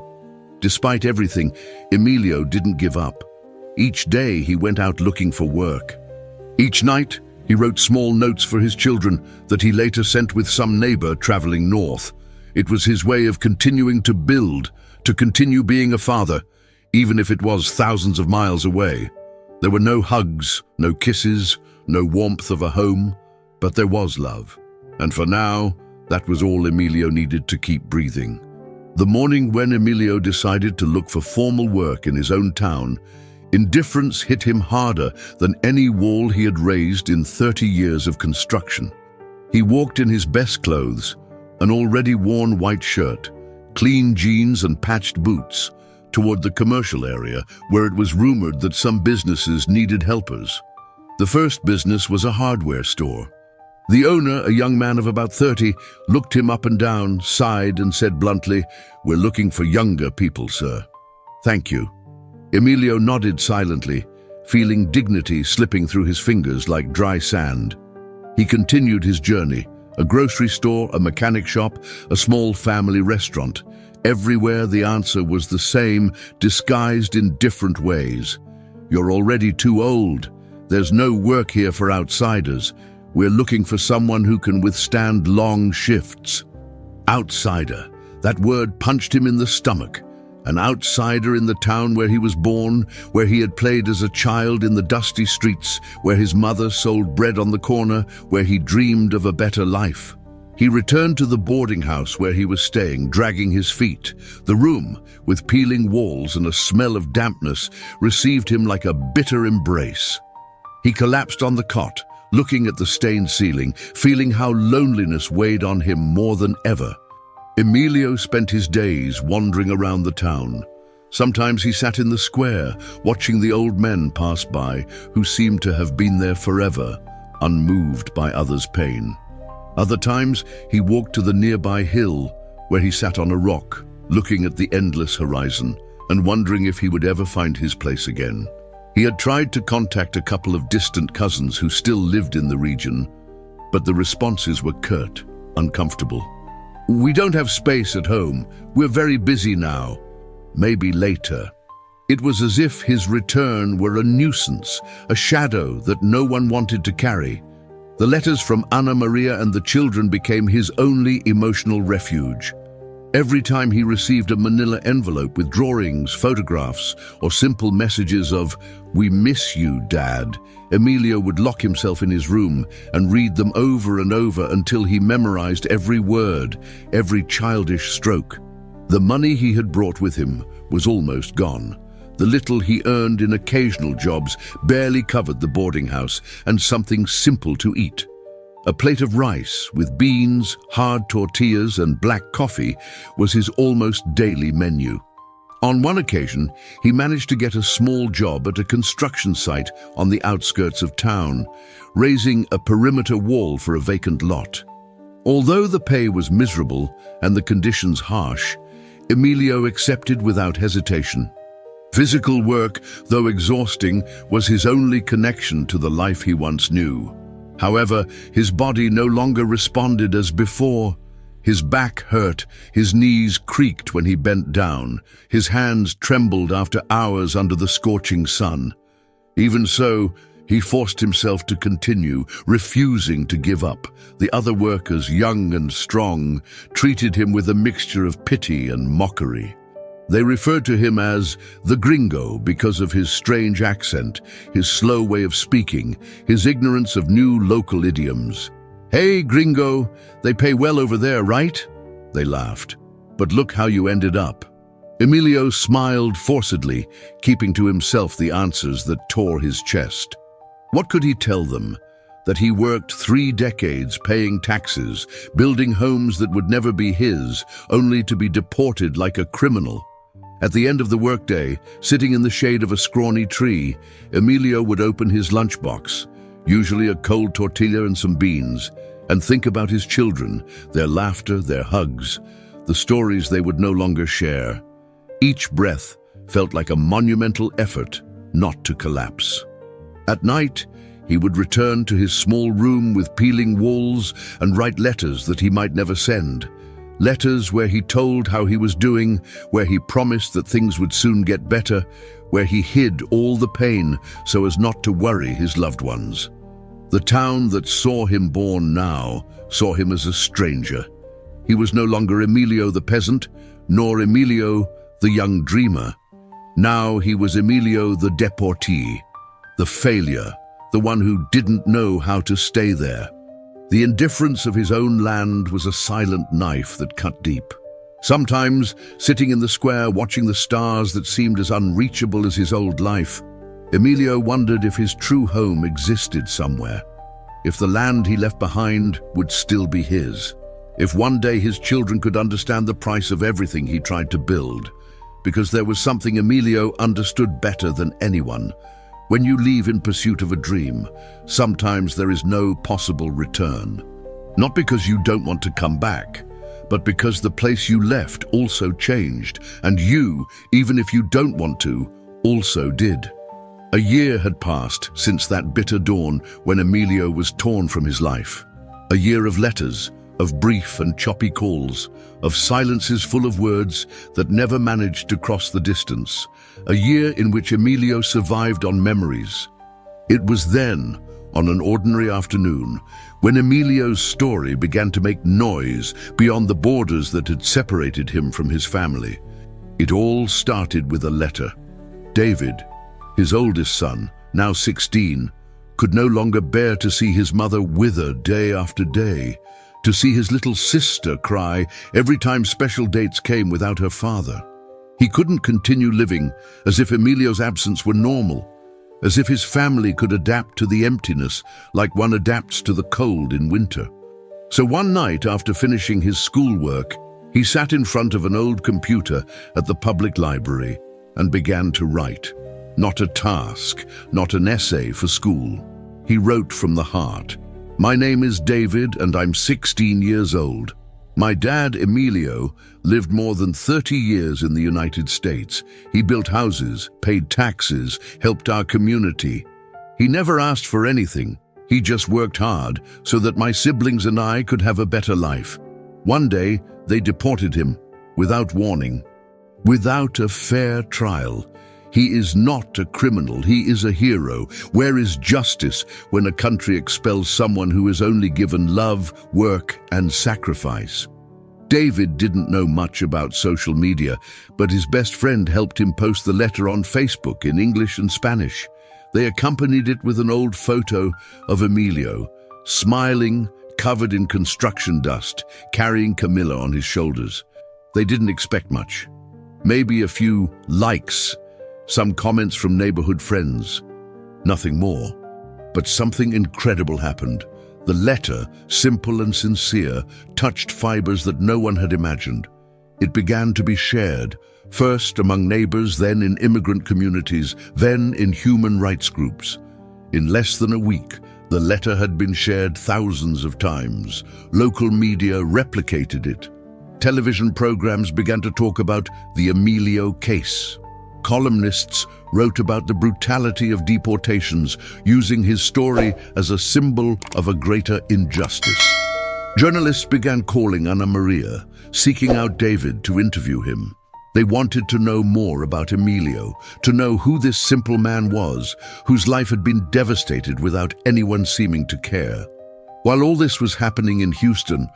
Speaker 1: Despite everything, Emilio didn't give up. Each day he went out looking for work. Each night he wrote small notes for his children that he later sent with some neighbor traveling north. It was his way of continuing to build, to continue being a father, even if it was thousands of miles away. There were no hugs, no kisses, no warmth of a home, but there was love. And for now, that was all Emilio needed to keep breathing. The morning when Emilio decided to look for formal work in his own town, indifference hit him harder than any wall he had raised in 30 years of construction. He walked in his best clothes, an already worn white shirt, clean jeans and patched boots, toward the commercial area where it was rumored that some businesses needed helpers. The first business was a hardware store. The owner, a young man of about 30, looked him up and down, sighed and said bluntly, "We're looking for younger people, sir." "Thank you." Emilio nodded silently, feeling dignity slipping through his fingers like dry sand. He continued his journey, a grocery store, a mechanic shop, a small family restaurant. Everywhere the answer was the same, disguised in different ways. "You're already too old. There's no work here for outsiders. We're looking for someone who can withstand long shifts." Outsider. That word punched him in the stomach. An outsider in the town where he was born, where he had played as a child in the dusty streets, where his mother sold bread on the corner, where he dreamed of a better life. He returned to the boarding house where he was staying, dragging his feet. The room, with peeling walls and a smell of dampness, received him like a bitter embrace. He collapsed on the cot, looking at the stained ceiling, feeling how loneliness weighed on him more than ever. Emilio spent his days wandering around the town. Sometimes he sat in the square, watching the old men pass by, who seemed to have been there forever, unmoved by others' pain. Other times, he walked to the nearby hill, where he sat on a rock, looking at the endless horizon, and wondering if he would ever find his place again. He had tried to contact a couple of distant cousins who still lived in the region, but the responses were curt, uncomfortable. "We don't have space at home. We're very busy now. Maybe later." It was as if his return were a nuisance, a shadow that no one wanted to carry. The letters from Ana Maria and the children became his only emotional refuge. Every time he received a manila envelope with drawings, photographs, or simple messages of, "We miss you, Dad," Emilio would lock himself in his room and read them over and over until he memorized every word, every childish stroke. The money he had brought with him was almost gone. The little he earned in occasional jobs barely covered the boarding house and something simple to eat. A plate of rice with beans, hard tortillas, and black coffee was his almost daily menu. On one occasion, he managed to get a small job at a construction site on the outskirts of town, raising a perimeter wall for a vacant lot. Although the pay was miserable and the conditions harsh, Emilio accepted without hesitation. Physical work, though exhausting, was his only connection to the life he once knew. However, his body no longer responded as before. His back hurt, his knees creaked when he bent down, his hands trembled after hours under the scorching sun. Even so, he forced himself to continue, refusing to give up. The other workers, young and strong, treated him with a mixture of pity and mockery. They referred to him as the gringo because of his strange accent, his slow way of speaking, his ignorance of new local idioms. "Hey, gringo, they pay well over there, right?" They laughed. "But look how you ended up." Emilio smiled forcedly, keeping to himself the answers that tore his chest. What could he tell them? That he worked 3 decades paying taxes, building homes that would never be his, only to be deported like a criminal. At the end of the workday, sitting in the shade of a scrawny tree, Emilio would open his lunchbox, usually a cold tortilla and some beans, and think about his children, their laughter, their hugs, the stories they would no longer share. Each breath felt like a monumental effort not to collapse. At night, he would return to his small room with peeling walls and write letters that he might never send. Letters where he told how he was doing, where he promised that things would soon get better, where he hid all the pain so as not to worry his loved ones. The town that saw him born now saw him as a stranger. He was no longer Emilio the peasant, nor Emilio the young dreamer. Now he was Emilio the deportee, the failure, the one who didn't know how to stay there. The indifference of his own land was a silent knife that cut deep. Sometimes, sitting in the square watching the stars that seemed as unreachable as his old life, Emilio wondered if his true home existed somewhere, if the land he left behind would still be his, if one day his children could understand the price of everything he tried to build, because there was something Emilio understood better than anyone. When you leave in pursuit of a dream, sometimes there is no possible return. Not because you don't want to come back, but because the place you left also changed, and you, even if you don't want to, also did. A year had passed since that bitter dawn when Emilio was torn from his life. A year of letters, of brief and choppy calls, of silences full of words that never managed to cross the distance. A year in which Emilio survived on memories. It was then, on an ordinary afternoon, when Emilio's story began to make noise beyond the borders that had separated him from his family. It all started with a letter. David, his oldest son, now 16, could no longer bear to see his mother wither day after day, to see his little sister cry every time special dates came without her father. He couldn't continue living as if Emilio's absence were normal, as if his family could adapt to the emptiness like one adapts to the cold in winter. So one night, after finishing his schoolwork, he sat in front of an old computer at the public library and began to write. Not a task, not an essay for school. He wrote from the heart. "My name is David and I'm 16 years old. My dad, Emilio, lived more than 30 years in the United States. He built houses, paid taxes, helped our community. He never asked for anything. He just worked hard so that my siblings and I could have a better life. One day, they deported him, without warning, without a fair trial. He is not a criminal, he is a hero. Where is justice when a country expels someone who is only given love, work, and sacrifice?" David didn't know much about social media, but his best friend helped him post the letter on Facebook in English and Spanish. They accompanied it with an old photo of Emilio, smiling, covered in construction dust, carrying Camilla on his shoulders. They didn't expect much. Maybe a few likes, some comments from neighborhood friends. Nothing more. But something incredible happened. The letter, simple and sincere, touched fibers that no one had imagined. It began to be shared, First among neighbors, then in immigrant communities, then in human rights groups. In less than a week, the letter had been shared thousands of times. Local media replicated it. Television programs began to talk about the Emilio case. Columnists wrote about the brutality of deportations, using his story as a symbol of a greater injustice. Journalists began calling Ana Maria, seeking out David to interview him. They wanted to know more about Emilio, to know who this simple man was, whose life had been devastated without anyone seeming to care. While all this was happening in Houston,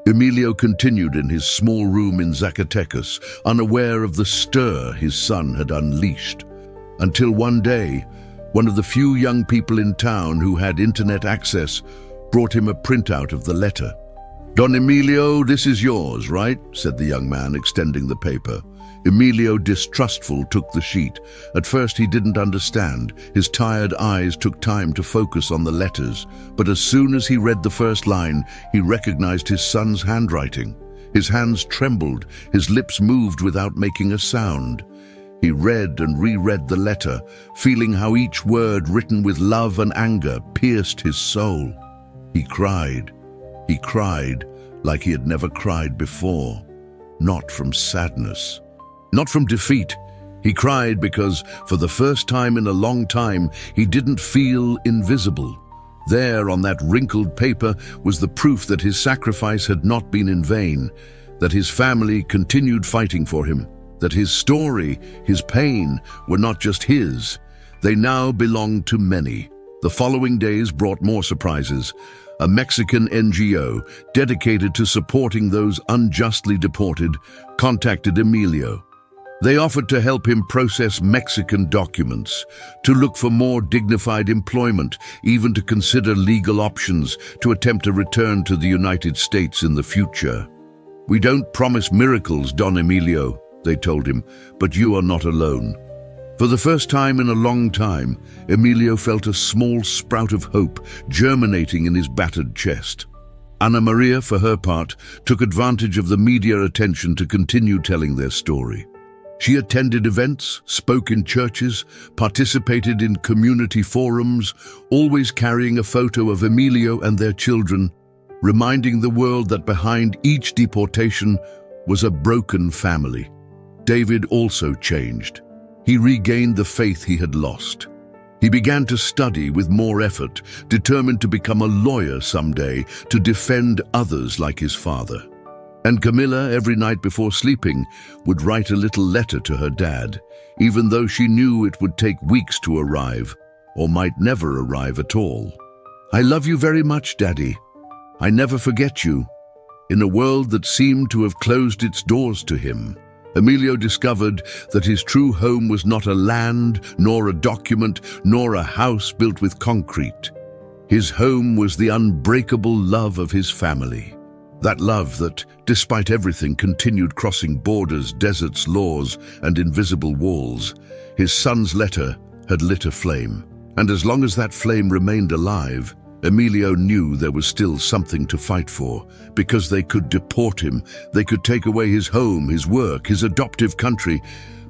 Speaker 1: Emilio continued in his small room in Zacatecas, unaware of the stir his son had unleashed. Until one day, one of the few young people in town who had internet access brought him a printout of the letter. "Don Emilio, this is yours, right?" said the young man, extending the paper. Emilio, distrustful, took the sheet. At first he didn't understand. His tired eyes took time to focus on the letters, but as soon as he read the first line, he recognized his son's handwriting. His hands trembled, his lips moved without making a sound. He read and reread the letter, feeling how each word written with love and anger pierced his soul. He cried. He cried like he had never cried before. Not from sadness. Not from defeat. He cried because, for the first time in a long time, he didn't feel invisible. There, on that wrinkled paper, was the proof that his sacrifice had not been in vain, that his family continued fighting for him, that his story, his pain, were not just his. They now belonged to many. The following days brought more surprises. A Mexican NGO, dedicated to supporting those unjustly deported, contacted Emilio. They offered to help him process Mexican documents, to look for more dignified employment, even to consider legal options to attempt a return to the United States in the future. "We don't promise miracles, Don Emilio," they told him, "but you are not alone." For the first time in a long time, Emilio felt a small sprout of hope germinating in his battered chest. Ana Maria, for her part, took advantage of the media attention to continue telling their story. She attended events, spoke in churches, participated in community forums, always carrying a photo of Emilio and their children, reminding the world that behind each deportation was a broken family. David also changed. He regained the faith he had lost. He began to study with more effort, determined to become a lawyer someday, to defend others like his father. And Camilla, every night before sleeping, would write a little letter to her dad, even though she knew it would take weeks to arrive, or might never arrive at all. "I love you very much, Daddy. I never forget you." In a world that seemed to have closed its doors to him, Emilio discovered that his true home was not a land, nor a document, nor a house built with concrete. His home was the unbreakable love of his family. That love that, despite everything, continued crossing borders, deserts, laws, and invisible walls. His son's letter had lit a flame, and as long as that flame remained alive, Emilio knew there was still something to fight for. Because they could deport him, they could take away his home, his work, his adoptive country,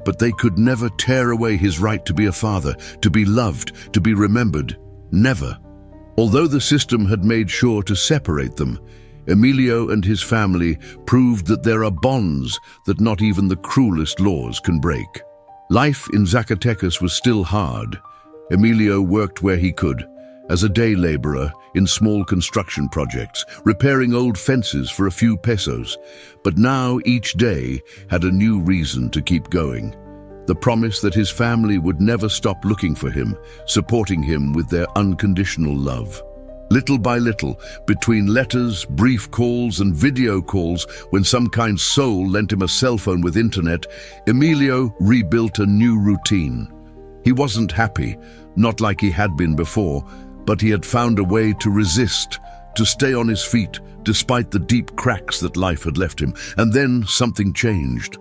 Speaker 1: but they could never tear away his right to be a father, to be loved, to be remembered. Never. Although the system had made sure to separate them, Emilio and his family proved that there are bonds that not even the cruelest laws can break. Life in Zacatecas was still hard. Emilio worked where he could, as a day laborer in small construction projects, repairing old fences for a few pesos. But now each day had a new reason to keep going. The promise that his family would never stop looking for him, supporting him with their unconditional love. Little by little, between letters, brief calls, and video calls, when some kind soul lent him a cell phone with internet, Emilio rebuilt a new routine. He wasn't happy, not like he had been before, but he had found a way to resist, to stay on his feet, despite the deep cracks that life had left him. And then something changed.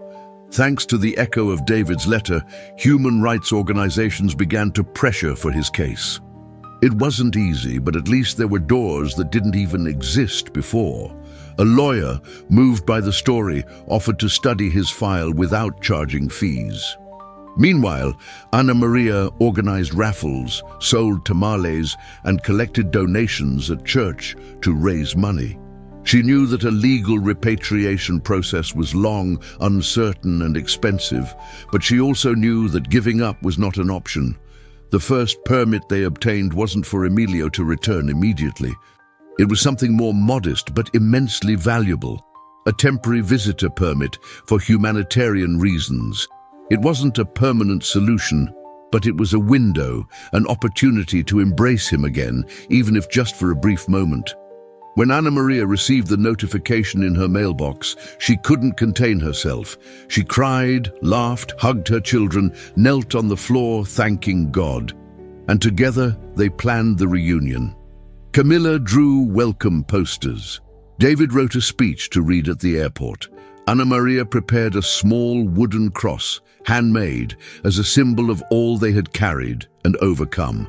Speaker 1: Thanks to the echo of David's letter, human rights organizations began to pressure for his case. It wasn't easy, but at least there were doors that didn't even exist before. A lawyer, moved by the story, offered to study his file without charging fees. Meanwhile, Ana Maria organized raffles, sold tamales, and collected donations at church to raise money. She knew that a legal repatriation process was long, uncertain, and expensive, but she also knew that giving up was not an option. The first permit they obtained wasn't for Emilio to return immediately. It was something more modest but immensely valuable, a temporary visitor permit for humanitarian reasons. It wasn't a permanent solution, but it was a window, an opportunity to embrace him again, even if just for a brief moment. When Ana Maria received the notification in her mailbox, she couldn't contain herself. She cried, laughed, hugged her children, knelt on the floor thanking God. And together they planned the reunion. Camilla drew welcome posters. David wrote a speech to read at the airport. Ana Maria prepared a small wooden cross, handmade, as a symbol of all they had carried and overcome.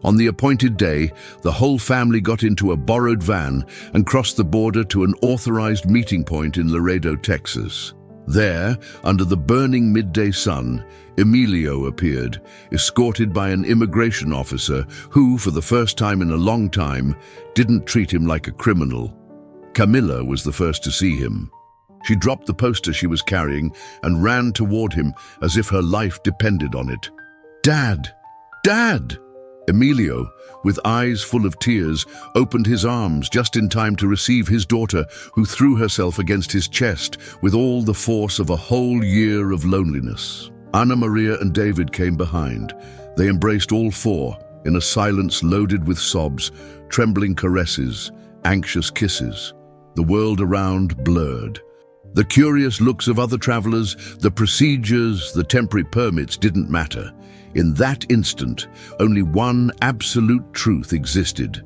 Speaker 1: On the appointed day, the whole family got into a borrowed van and crossed the border to an authorized meeting point in Laredo, Texas. There, under the burning midday sun, Emilio appeared, escorted by an immigration officer who, for the first time in a long time, didn't treat him like a criminal. Camilla was the first to see him. She dropped the poster she was carrying and ran toward him as if her life depended on it. "Dad! Dad!" Emilio, with eyes full of tears, opened his arms just in time to receive his daughter, who threw herself against his chest with all the force of a whole year of loneliness. Ana Maria and David came behind. They embraced all four, in a silence loaded with sobs, trembling caresses, anxious kisses. The world around blurred. The curious looks of other travelers, the procedures, the temporary permits didn't matter. In that instant, only one absolute truth existed.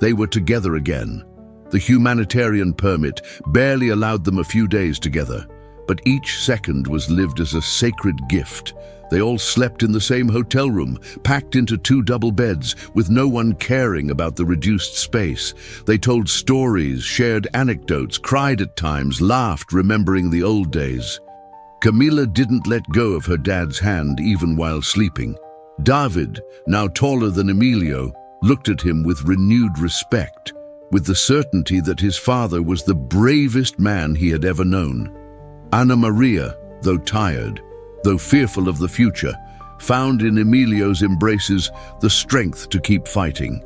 Speaker 1: They were together again. The humanitarian permit barely allowed them a few days together, but each second was lived as a sacred gift. They all slept in the same hotel room, packed into 2 double beds, with no one caring about the reduced space. They told stories, shared anecdotes, cried at times, laughed, remembering the old days. Camila didn't let go of her dad's hand even while sleeping. David, now taller than Emilio, looked at him with renewed respect, with the certainty that his father was the bravest man he had ever known. Ana Maria, though tired, though fearful of the future, found in Emilio's embraces the strength to keep fighting.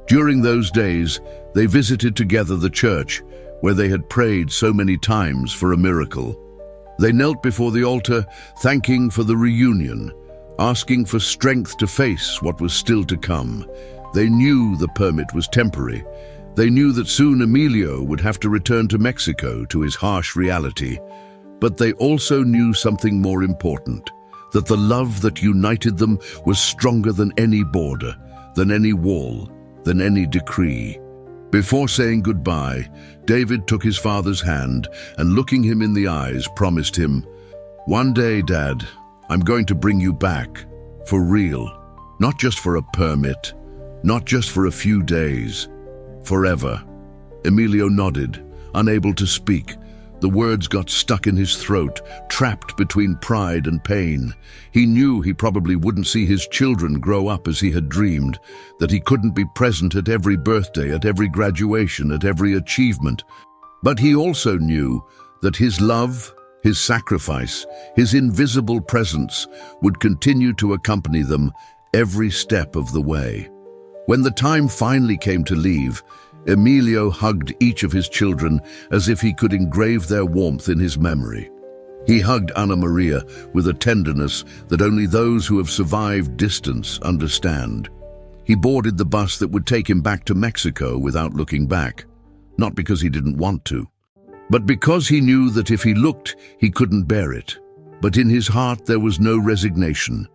Speaker 1: During those days, they visited together the church, where they had prayed so many times for a miracle. They knelt before the altar, thanking for the reunion, asking for strength to face what was still to come. They knew the permit was temporary. They knew that soon Emilio would have to return to Mexico, to his harsh reality. But they also knew something more important, that the love that united them was stronger than any border, than any wall, than any decree. Before saying goodbye, David took his father's hand and, looking him in the eyes, promised him, "One day, Dad, I'm going to bring you back, for real. Not just for a permit, not just for a few days, forever." Emilio nodded, unable to speak. The words got stuck in his throat, trapped between pride and pain. He knew he probably wouldn't see his children grow up as he had dreamed, that he couldn't be present at every birthday, at every graduation, at every achievement. But he also knew that his love, his sacrifice, his invisible presence would continue to accompany them every step of the way. When the time finally came to leave, Emilio hugged each of his children as if he could engrave their warmth in his memory. He hugged Ana Maria with a tenderness that only those who have survived distance understand. He boarded the bus that would take him back to Mexico without looking back, not because he didn't want to, but because he knew that if he looked, he couldn't bear it. But in his heart there was no resignation.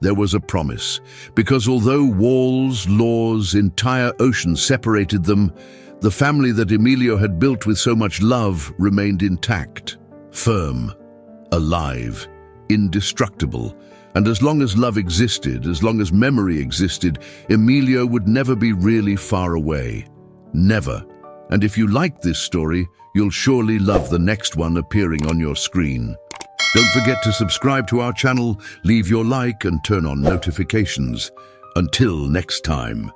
Speaker 1: There was a promise, because although walls, laws, entire oceans separated them, the family that Emilio had built with so much love remained intact, firm, alive, indestructible. And as long as love existed, as long as memory existed, Emilio would never be really far away. Never. And if you liked this story, you'll surely love the next one appearing on your screen. Don't forget to subscribe to our channel, leave your like and turn on notifications. Until next time.